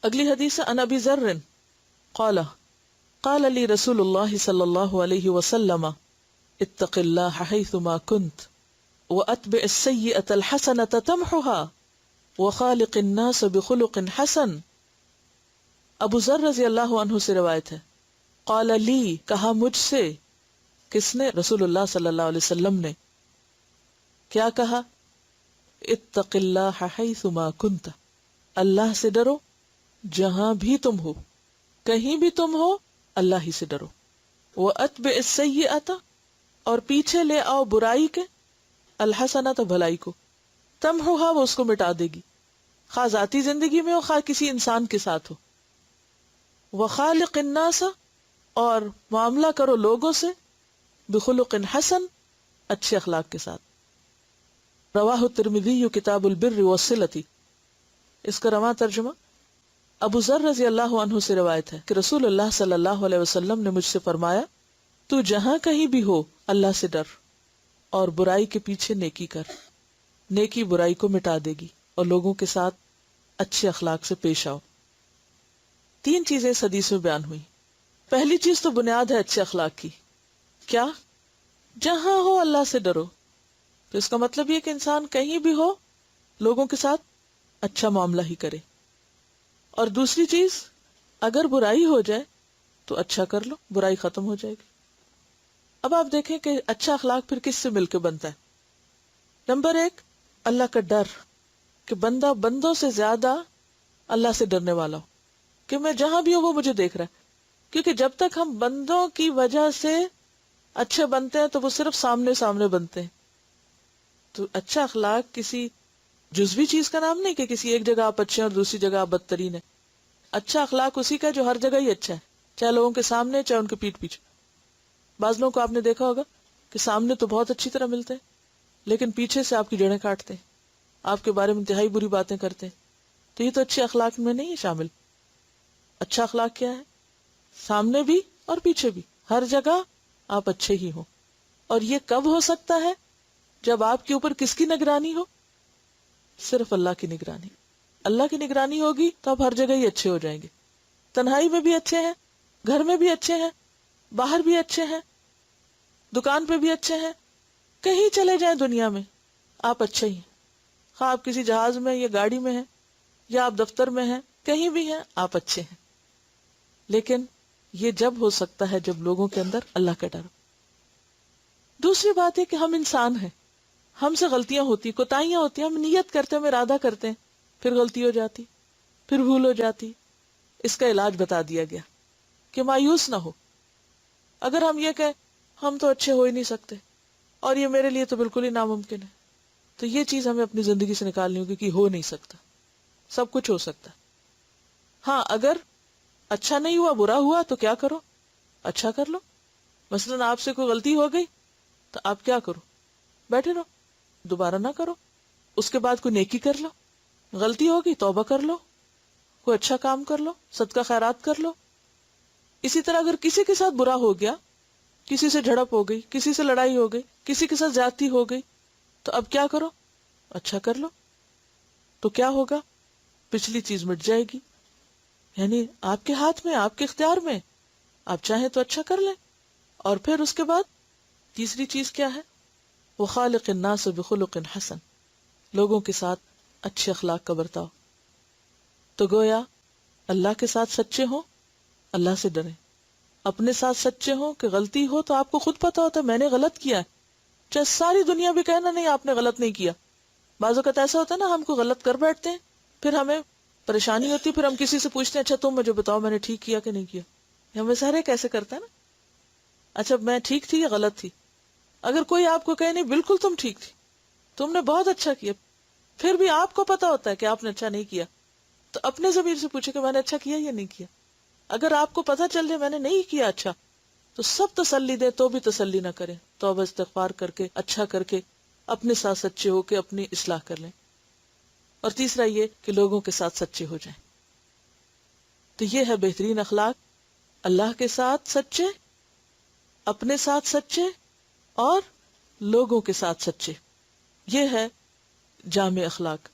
اگلی حدیث عن ابی ذر قال قال لی رسول اللہ صلی اللہ علیہ وسلم اتق اللہ حیثما کنت واتبع السیئة الحسنة تمحها وخالق الناس بخلق حسن. ابو ذر رضی اللہ عنہ سے روایت ہے، قال لی کہا مجھ سے، کس نے؟ رسول اللہ صلی اللہ علیہ وسلم نے. کیا کہا؟ اتق اللہ حیثما کنت، اللہ سے ڈرو جہاں بھی تم ہو، کہیں بھی تم ہو اللہ ہی سے ڈرو. واتبع السیئۃ، اور پیچھے لے آؤ برائی کے، الحسنۃ بھلائی کو، تمحوها وہ اس کو مٹا دے گی، خواہ ذاتی زندگی میں ہو خواہ کسی انسان کے ساتھ ہو. وخالق الناس، اور معاملہ کرو لوگوں سے، بخلق حسن، اچھے اخلاق کے ساتھ. رواہ الترمذی کتاب البر والصلۃ. اس کا رواں ترجمہ، ابو ذر رضی اللہ عنہ سے روایت ہے کہ رسول اللہ صلی اللہ علیہ وسلم نے مجھ سے فرمایا، تو جہاں کہیں بھی ہو اللہ سے ڈر اور برائی کے پیچھے نیکی کر، نیکی برائی کو مٹا دے گی، اور لوگوں کے ساتھ اچھے اخلاق سے پیش آؤ. 3 چیزیں اس حدیث میں بیان ہوئی. پہلی چیز تو بنیاد ہے اچھے اخلاق کی، کیا؟ جہاں ہو اللہ سے ڈرو. تو اس کا مطلب یہ کہ انسان کہیں بھی ہو لوگوں کے ساتھ اچھا معاملہ ہی کرے. اور دوسری چیز، اگر برائی ہو جائے تو اچھا کر لو، برائی ختم ہو جائے گی. اب آپ دیکھیں کہ اچھا اخلاق پھر کس سے مل کے بنتا ہے. نمبر 1، اللہ کا ڈر، کہ بندہ بندوں سے زیادہ اللہ سے ڈرنے والا ہو، کہ میں جہاں بھی ہوں وہ مجھے دیکھ رہا ہے. کیونکہ جب تک ہم بندوں کی وجہ سے اچھے بنتے ہیں تو وہ صرف سامنے سامنے بنتے ہیں. تو اچھا اخلاق کسی جزوی چیز کا نام نہیں کہ کسی ایک جگہ آپ اچھے ہیں اور دوسری جگہ آپ بدترین ہیں. اچھا اخلاق اسی کا جو ہر جگہ ہی اچھا ہے، چاہے لوگوں کے سامنے چاہے ان کے پیٹھ پیچھے. بعض لوگوں کو آپ نے دیکھا ہوگا کہ سامنے تو بہت اچھی طرح ملتے ہیں لیکن پیچھے سے آپ کی جڑیں کاٹتے ہیں، آپ کے بارے میں انتہائی بری باتیں کرتے ہیں. تو یہ تو اچھے اخلاق میں نہیں ہے شامل. اچھا اخلاق کیا ہے؟ سامنے بھی اور پیچھے بھی، ہر جگہ آپ اچھے ہی ہو. اور یہ کب ہو سکتا ہے؟ جب آپ کے اوپر کس کی نگرانی ہو؟ صرف اللہ کی نگرانی. اللہ کی نگرانی ہوگی تو آپ ہر جگہ ہی اچھے ہو جائیں گے. تنہائی میں بھی اچھے ہیں، گھر میں بھی اچھے ہیں، باہر بھی اچھے ہیں، دکان پہ بھی اچھے ہیں، کہیں چلے جائیں دنیا میں آپ اچھے ہی ہیں. خواہ آپ کسی جہاز میں یا گاڑی میں ہیں یا آپ دفتر میں ہیں، کہیں بھی ہیں آپ اچھے ہیں. لیکن یہ جب ہو سکتا ہے جب لوگوں کے اندر اللہ کا ڈر. دوسری بات ہے کہ ہم انسان ہیں، ہم سے غلطیاں ہوتی، کوتاہیاں ہوتی ہیں، ہم نیت کرتے ہیں، ہم ارادہ کرتے ہیں، پھر غلطی ہو جاتی، پھر بھول ہو جاتی. اس کا علاج بتا دیا گیا کہ مایوس نہ ہو. اگر ہم یہ کہیں ہم تو اچھے ہو ہی نہیں سکتے اور یہ میرے لیے تو بالکل ہی ناممکن ہے، تو یہ چیز ہمیں اپنی زندگی سے نکالنی ہوگی کہ ہو نہیں سکتا. سب کچھ ہو سکتا. ہاں اگر اچھا نہیں ہوا، برا ہوا، تو کیا کرو؟ اچھا کر لو. مثلاً آپ سے کوئی غلطی ہو گئی تو آپ کیا کرو؟ بیٹھے رہو، دوبارہ نہ کرو. اس کے بعد کوئی نیکی کر لو. غلطی ہوگی توبہ کر لو، کوئی اچھا کام کر لو، صدقہ خیرات کر لو. اسی طرح اگر کسی کے ساتھ برا ہو گیا، کسی سے جھڑپ ہو گئی، کسی سے لڑائی ہو گئی، کسی کے ساتھ زیادتی ہو گئی، تو اب کیا کرو؟ اچھا کر لو. تو کیا ہوگا؟ پچھلی چیز مٹ جائے گی. یعنی آپ کے ہاتھ میں، آپ کے اختیار میں، آپ چاہیں تو اچھا کر لیں. اور پھر اس کے بعد تیسری چیز کیا ہے؟ وَخَالِقِ النَّاسَ بِخُلُقٍ حَسَنٍ، لوگوں کے ساتھ اچھے اخلاق کا برتاؤ. تو گویا اللہ کے ساتھ سچے ہوں، اللہ سے ڈریں. اپنے ساتھ سچے ہوں کہ غلطی ہو تو آپ کو خود پتا ہوتا ہے میں نے غلط کیا ہے، چاہے ساری دنیا بھی کہنا نہیں آپ نے غلط نہیں کیا. بعض اوقات ایسا ہوتا ہے نا، ہم کو غلط کر بیٹھتے ہیں، پھر ہمیں پریشانی ہوتی ہے، پھر ہم کسی سے پوچھتے ہیں اچھا تم مجھے بتاؤ میں نے ٹھیک کیا کہ نہیں کیا. ہمیں سارے کیسے کرتا ہے نا، اچھا میں ٹھیک تھی یا غلط تھی. اگر کوئی آپ کو کہے نہیں بالکل تم ٹھیک تھی، تم نے بہت اچھا کیا، پھر بھی آپ کو پتا ہوتا ہے کہ آپ نے اچھا نہیں کیا، تو اپنے ضمیر سے پوچھے کہ میں نے اچھا کیا یا نہیں کیا. اگر آپ کو پتا چل جائے میں نے نہیں کیا اچھا، تو سب تسلی دے تو بھی تسلی نہ کریں، توبہ استغفار کر کے اچھا کر کے اپنے ساتھ سچے ہو کے اپنی اصلاح کر لیں. اور تیسرا یہ کہ لوگوں کے ساتھ سچے ہو جائیں. تو یہ ہے بہترین اخلاق، اللہ کے ساتھ سچے، اپنے ساتھ سچے اور لوگوں کے ساتھ سچے. یہ ہے جامع اخلاق.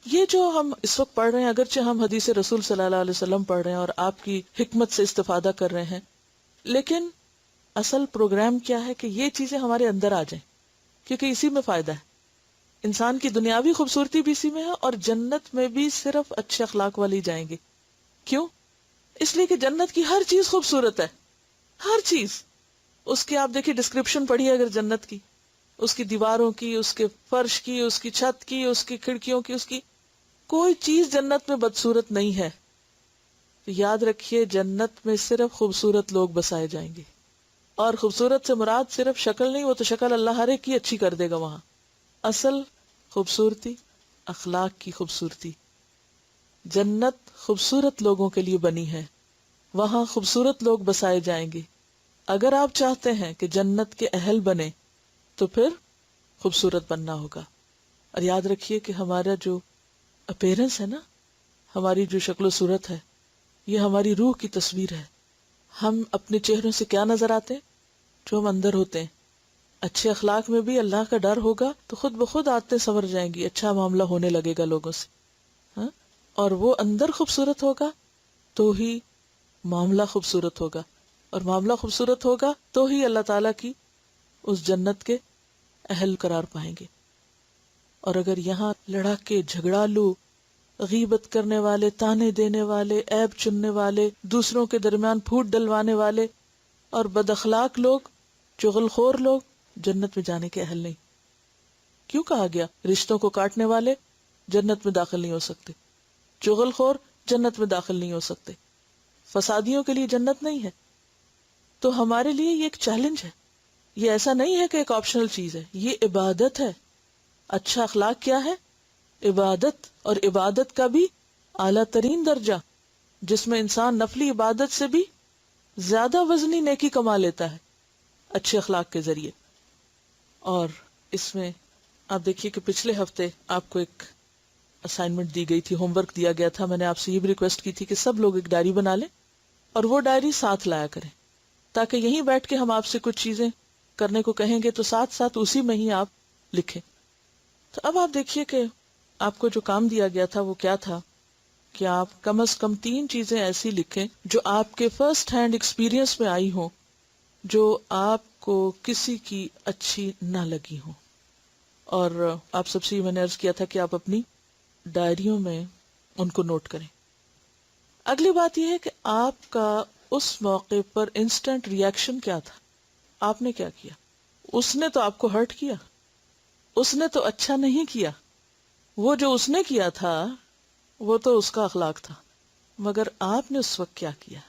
یہ جو ہم اس وقت پڑھ رہے ہیں، اگرچہ ہم حدیث رسول صلی اللہ علیہ وسلم پڑھ رہے ہیں اور آپ کی حکمت سے استفادہ کر رہے ہیں، لیکن اصل پروگرام کیا ہے کہ یہ چیزیں ہمارے اندر آ جائیں، کیونکہ اسی میں فائدہ ہے. انسان کی دنیاوی خوبصورتی بھی اسی میں ہے، اور جنت میں بھی صرف اچھے اخلاق والی جائیں گے. کیوں؟ اس لیے کہ جنت کی ہر چیز خوبصورت ہے، ہر چیز. اس کی آپ دیکھیے ڈسکرپشن پڑھیے اگر جنت کی، اس کی دیواروں کی، اس کے فرش کی، اس کی چھت کی، اس کی کھڑکیوں کی، اس کی کوئی چیز جنت میں بدصورت نہیں ہے. تو یاد رکھیے جنت میں صرف خوبصورت لوگ بسائے جائیں گے، اور خوبصورت سے مراد صرف شکل نہیں، وہ تو شکل اللہ ہر ایک کی اچھی کر دے گا. وہاں اصل خوبصورتی اخلاق کی خوبصورتی. جنت خوبصورت لوگوں کے لیے بنی ہے، وہاں خوبصورت لوگ بسائے جائیں گے. اگر آپ چاہتے ہیں کہ جنت کے اہل بنے تو پھر خوبصورت بننا ہوگا. اور یاد رکھیے کہ ہمارا جو اپیرنس ہے نا، ہماری جو شکل و صورت ہے، یہ ہماری روح کی تصویر ہے. ہم اپنے چہروں سے کیا نظر آتے ہیں؟ جو ہم اندر ہوتے ہیں. اچھے اخلاق میں بھی اللہ کا ڈر ہوگا تو خود بخود عادتیں سنور جائیں گی، اچھا معاملہ ہونے لگے گا لوگوں سے. ہاں؟ اور وہ اندر خوبصورت ہوگا تو ہی معاملہ خوبصورت ہوگا، اور معاملہ خوبصورت ہوگا تو ہی اللہ تعالیٰ کی اس جنت کے اہل قرار پائیں گے. اور اگر یہاں لڑاکے، جھگڑالو، غیبت کرنے والے، تانے دینے والے، عیب چننے والے، دوسروں کے درمیان پھوٹ ڈلوانے والے اور بد اخلاق لوگ، چغل خور لوگ جنت میں جانے کے اہل نہیں. کیوں کہا گیا رشتوں کو کاٹنے والے جنت میں داخل نہیں ہو سکتے، چغل خور جنت میں داخل نہیں ہو سکتے، فسادیوں کے لیے جنت نہیں ہے. تو ہمارے لیے یہ ایک چیلنج ہے. یہ ایسا نہیں ہے کہ ایک آپشنل چیز ہے، یہ عبادت ہے. اچھا اخلاق کیا ہے؟ عبادت. اور عبادت کا بھی اعلیٰ ترین درجہ، جس میں انسان نفلی عبادت سے بھی زیادہ وزنی نیکی کما لیتا ہے اچھے اخلاق کے ذریعے. اور اس میں آپ دیکھیے کہ پچھلے ہفتے آپ کو ایک اسائنمنٹ دی گئی تھی، ہوم ورک دیا گیا تھا. میں نے آپ سے یہ بھی ریکویسٹ کی تھی کہ سب لوگ ایک ڈائری بنا لیں اور وہ ڈائری ساتھ لایا کریں، تاکہ یہیں بیٹھ کے ہم آپ سے کچھ چیزیں کرنے کو کہیں گے تو ساتھ ساتھ اسی میں ہی آپ لکھیں. تو اب آپ دیکھیے کہ آپ کو جو کام دیا گیا تھا وہ کیا تھا کہ آپ کم از کم 3 چیزیں ایسی لکھیں جو آپ کے فرسٹ ہینڈ ایکسپیرینس میں آئی ہوں، جو آپ کو کسی کی اچھی نہ لگی ہوں. اور آپ سب سے میں نے عرض کیا تھا کہ آپ اپنی ڈائریوں میں ان کو نوٹ کریں. اگلی بات یہ ہے کہ آپ کا اس موقع پر انسٹنٹ ری ایکشن کیا تھا. آپ نے کیا کیا؟ اس نے تو آپ کو ہرٹ کیا، اس نے تو اچھا نہیں کیا. وہ جو اس نے کیا تھا وہ تو اس کا اخلاق تھا، مگر آپ نے اس وقت کیا کیا؟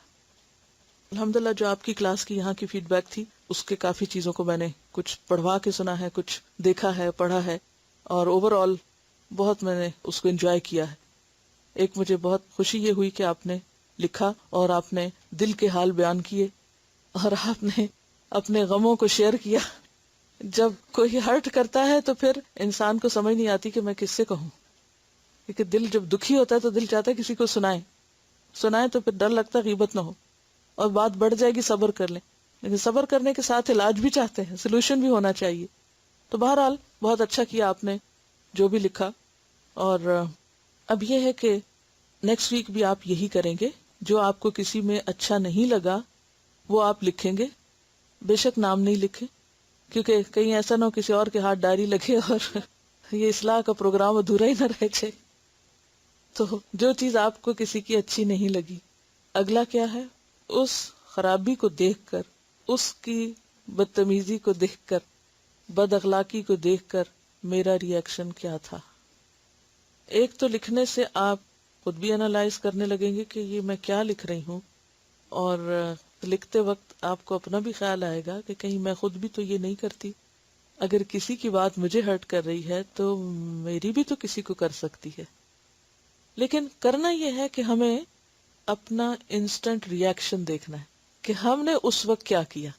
الحمدللہ جو آپ کی کلاس کی یہاں کی فیڈ بیک تھی اس کے کافی چیزوں کو میں نے کچھ پڑھوا کے سنا ہے، کچھ دیکھا ہے، پڑھا ہے، اور اوور آل بہت میں نے اس کو انجوائے کیا ہے. ایک مجھے بہت خوشی یہ ہوئی کہ آپ نے لکھا اور آپ نے دل کے حال بیان کیے اور آپ نے اپنے غموں کو شیئر کیا. جب کوئی ہرٹ کرتا ہے تو پھر انسان کو سمجھ نہیں آتی کہ میں کس سے کہوں، کیونکہ دل جب دکھی ہوتا ہے تو دل چاہتا ہے کسی کو سنائے تو پھر ڈر لگتا ہے غیبت نہ ہو اور بات بڑھ جائے گی، صبر کر لیں. لیکن صبر کرنے کے ساتھ علاج بھی چاہتے ہیں، سولوشن بھی ہونا چاہیے. تو بہرحال بہت اچھا کیا آپ نے جو بھی لکھا. اور اب یہ ہے کہ نیکسٹ ویک بھی آپ یہی کریں گے. جو آپ کو کسی میں اچھا نہیں لگا وہ آپ لکھیں گے. بے شک نام نہیں لکھیں، کیونکہ کہیں ایسا نہ ہو کسی اور کے ہاتھ ڈائری لگے اور یہ اصلاح کا پروگرام ادھورا ہی نہ رہ جائے. تو جو چیز آپ کو کسی کی اچھی نہیں لگی، اگلا کیا ہے؟ اس خرابی کو دیکھ کر، اس کی بدتمیزی کو دیکھ کر، بد اخلاقی کو دیکھ کر میرا ری ایکشن کیا تھا. ایک تو لکھنے سے آپ خود بھی انالائز کرنے لگیں گے کہ یہ میں کیا لکھ رہی ہوں، اور لکھتے وقت آپ کو اپنا بھی خیال آئے گا کہ کہیں میں خود بھی تو یہ نہیں کرتی. اگر کسی کی بات مجھے ہرٹ کر رہی ہے تو میری بھی تو کسی کو کر سکتی ہے. لیکن کرنا یہ ہے کہ ہمیں اپنا انسٹنٹ ری ایکشن دیکھنا ہے کہ ہم نے اس وقت کیا کیا،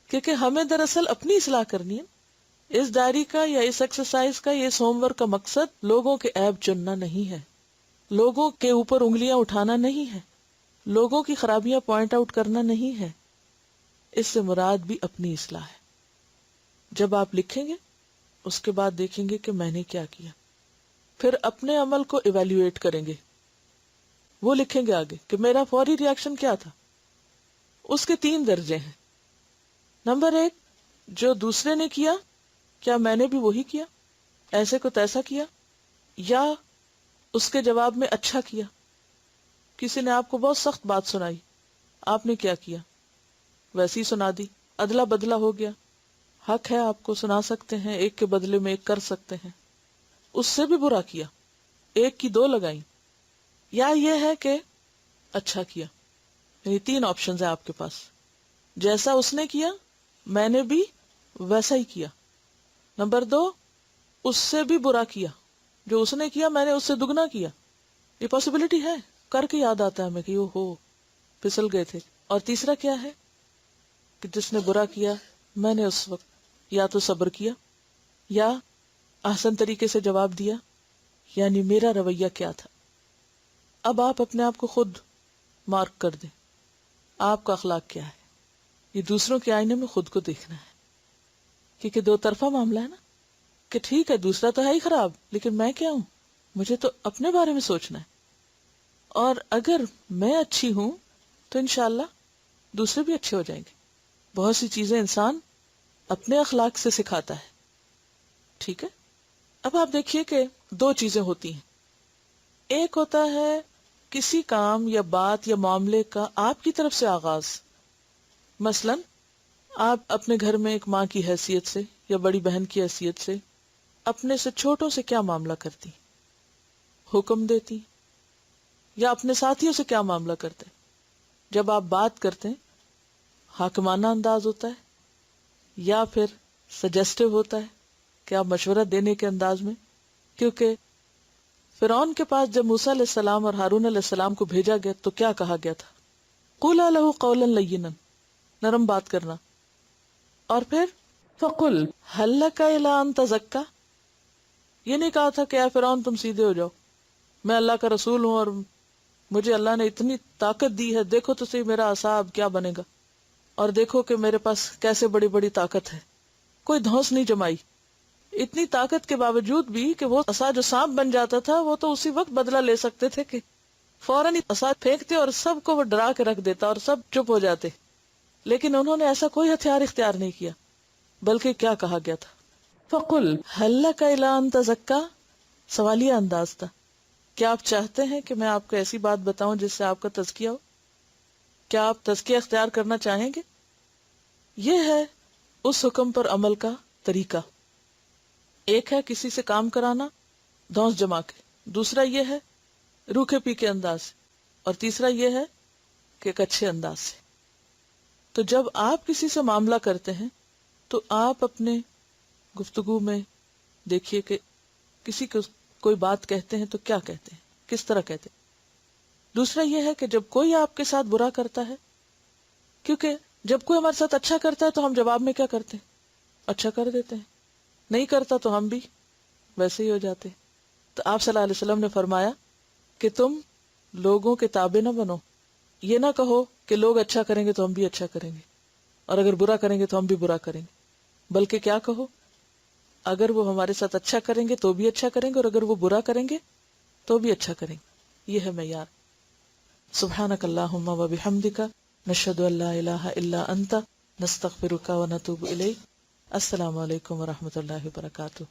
کیونکہ ہمیں دراصل اپنی اصلاح کرنی ہے. اس ڈائری کا یا اس ایکسرسائز کا یا اس ہوم ورک کا مقصد لوگوں کے عیب چننا نہیں ہے، لوگوں کے اوپر انگلیاں اٹھانا نہیں ہے، لوگوں کی خرابیاں پوائنٹ آؤٹ کرنا نہیں ہے. اس سے مراد بھی اپنی اصلاح ہے. جب آپ لکھیں گے اس کے بعد دیکھیں گے کہ میں نے کیا کیا. پھر اپنے عمل کو ایویلیویٹ کریں گے. وہ لکھیں گے آگے کہ میرا فوری ریاکشن کیا تھا. اس کے 3 درجے ہیں. نمبر 1، جو دوسرے نے کیا کیا میں نے بھی وہی کیا، ایسے کو تیسا کیا، یا اس کے جواب میں اچھا کیا. کسی نے آپ کو بہت سخت بات سنائی، آپ نے کیا کیا؟ ویسی سنا دی، ادلا بدلا ہو گیا. حق ہے آپ کو سنا سکتے ہیں، ایک کے بدلے میں ایک کر سکتے ہیں. اس سے بھی برا کیا، ایک کی 2 لگائیں. یا یہ ہے کہ اچھا کیا. یعنی 3 آپشنز ہیں آپ کے پاس. جیسا اس نے کیا میں نے بھی ویسا ہی کیا. نمبر 2، اس سے بھی برا کیا، جو اس نے کیا میں نے اس سے دگنا کیا. یہ پاسبلٹی ہے، کر کے یاد آتا ہے ہمیں کہ او ہو پھسل گئے تھے. اور تیسرا کیا ہے کہ جس نے برا کیا میں نے اس وقت یا تو صبر کیا یا احسن طریقے سے جواب دیا. یعنی میرا رویہ کیا تھا. اب آپ اپنے آپ کو خود مارک کر دیں، آپ کا اخلاق کیا ہے. یہ دوسروں کے آئینے میں خود کو دیکھنا ہے، کیونکہ 2 طرفہ معاملہ ہے نا، کہ ٹھیک ہے دوسرا تو ہے ہی خراب، لیکن میں کیا ہوں، مجھے تو اپنے بارے میں سوچنا ہے. اور اگر میں اچھی ہوں تو انشاءاللہ دوسرے بھی اچھے ہو جائیں گے. بہت سی چیزیں انسان اپنے اخلاق سے سکھاتا ہے. ٹھیک ہے. اب آپ دیکھیے کہ 2 چیزیں ہوتی ہیں. ایک ہوتا ہے کسی کام یا بات یا معاملے کا آپ کی طرف سے آغاز. مثلا آپ اپنے گھر میں ایک ماں کی حیثیت سے یا بڑی بہن کی حیثیت سے اپنے سے چھوٹوں سے کیا معاملہ کرتی، حکم دیتی، یا اپنے ساتھیوں سے کیا معاملہ کرتے. جب آپ بات کرتے ہیں حاکمانہ انداز ہوتا ہے یا پھر سجیسٹو ہوتا ہے کہ آپ مشورہ دینے کے انداز میں. کیونکہ فرعون کے پاس جب موسیٰ علیہ السلام اور ہارون علیہ السلام کو بھیجا گیا تو کیا کہا گیا تھا؟ قُولَا لَهُ قَوْلًا لَيِّنًا، نرم بات کرنا. اور پھر فَقُلْ هَلْ لَكَ إِلَىٰ أَن تَزَكَّىٰ، یہ نہیں کہا تھا کہ اے فرعون تم سیدھے ہو جاؤ، میں اللہ کا رسول ہوں اور مجھے اللہ نے اتنی طاقت دی ہے، دیکھو تو صحیح میرا عصا اب کیا بنے گا، اور دیکھو کہ میرے پاس کیسے بڑی بڑی طاقت ہے. کوئی دھونس نہیں جمائی. اتنی طاقت کے باوجود بھی کہ وہ عصا جو سانپ بن جاتا تھا وہ تو اسی وقت بدلہ لے سکتے تھے کہ فوراً ہی عصا پھینکتے اور سب کو وہ ڈرا کے رکھ دیتا اور سب چپ ہو جاتے. لیکن انہوں نے ایسا کوئی ہتھیار اختیار نہیں کیا، بلکہ کیا کہا گیا تھا؟ فَقُلْ هَلْ لَكَ إِلَىٰ أَن تَزَكَّىٰ، سوالیہ انداز تھا. کیا آپ چاہتے ہیں کہ میں آپ کو ایسی بات بتاؤں جس سے آپ کا تزکیہ ہو؟ کیا آپ تزکیہ اختیار کرنا چاہیں گے؟ یہ ہے اس حکم پر عمل کا طریقہ. ایک ہے کسی سے کام کرانا دھونس جما کے، دوسرا یہ ہے روکھے پیکے انداز سے، اور تیسرا یہ ہے کہ ایک اچھے انداز سے. تو جب آپ کسی سے معاملہ کرتے ہیں تو آپ اپنے گفتگو میں دیکھیے کہ کسی کو کوئی بات کہتے ہیں تو کیا کہتے ہیں، کس طرح کہتے ہیں. دوسرا یہ ہے کہ جب کوئی آپ کے ساتھ برا کرتا ہے، کیونکہ جب کوئی ہمارے ساتھ اچھا کرتا ہے تو ہم جواب میں کیا کرتے ہیں؟ اچھا کر دیتے ہیں. نہیں کرتا تو ہم بھی ویسے ہی ہو جاتے. تو آپ صلی اللہ علیہ وسلم نے فرمایا کہ تم لوگوں کے تابع نہ بنو. یہ نہ کہو کہ لوگ اچھا کریں گے تو ہم بھی اچھا کریں گے، اور اگر برا کریں گے تو ہم بھی برا کریں گے. بلکہ کیا کہو، اگر وہ ہمارے ساتھ اچھا کریں گے تو بھی اچھا کریں گے، اور اگر وہ برا کریں گے تو بھی اچھا کریں گے. یہ ہے معیار. سبحانک اللہم و بحمدک، نشہد ان لا الہ الا انت، نستغفرک و نتوب الیک. السلام علیکم و رحمۃ اللہ وبرکاتہ.